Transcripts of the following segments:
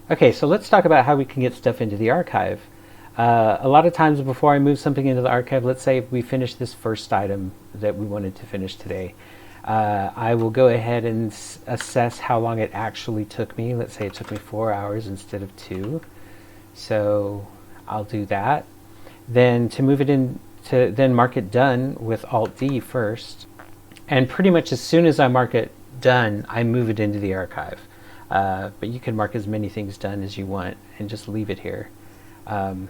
Okay, so let's talk about how we can get stuff into the archive. A lot of times before I move something into the archive, let's say if we finish this first item that we wanted to finish today, I will go ahead and assess how long it actually took me. Let's say it took me 4 hours instead of 2. So I'll do that. Then to move it in, to then mark it done with Alt-D first. And pretty much as soon as I mark it done, I move it into the archive. But you can mark as many things done as you want and just leave it here. And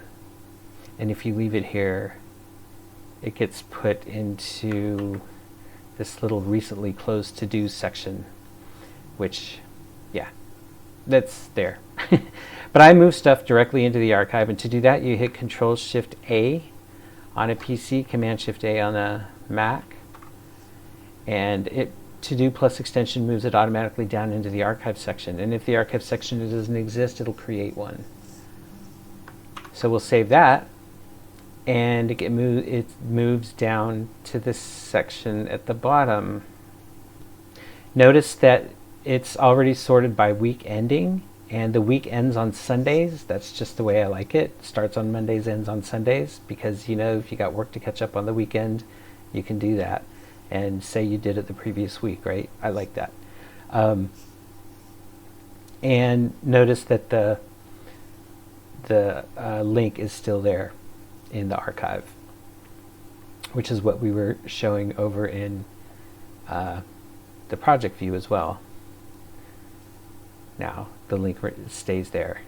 if you leave it here, it gets put into this little recently closed to-do section, which, yeah, that's there. But I move stuff directly into the archive, and to do that, you hit Control-Shift-A on a PC, Command-Shift-A on a Mac, and it To-Do plus extension moves it automatically down into the archive section. And if the archive section doesn't exist, it'll create one. So we'll save that, and it moves down to this section at the bottom. Notice that it's already sorted by week ending, and the week ends on Sundays. That's just the way I like it. Starts on Mondays, ends on Sundays, because if you got work to catch up on the weekend, you can do that. And say you did it the previous week, right? I like that. And notice that the link is still there in the archive, which is what we were showing over in the project view as well. Now the link stays there.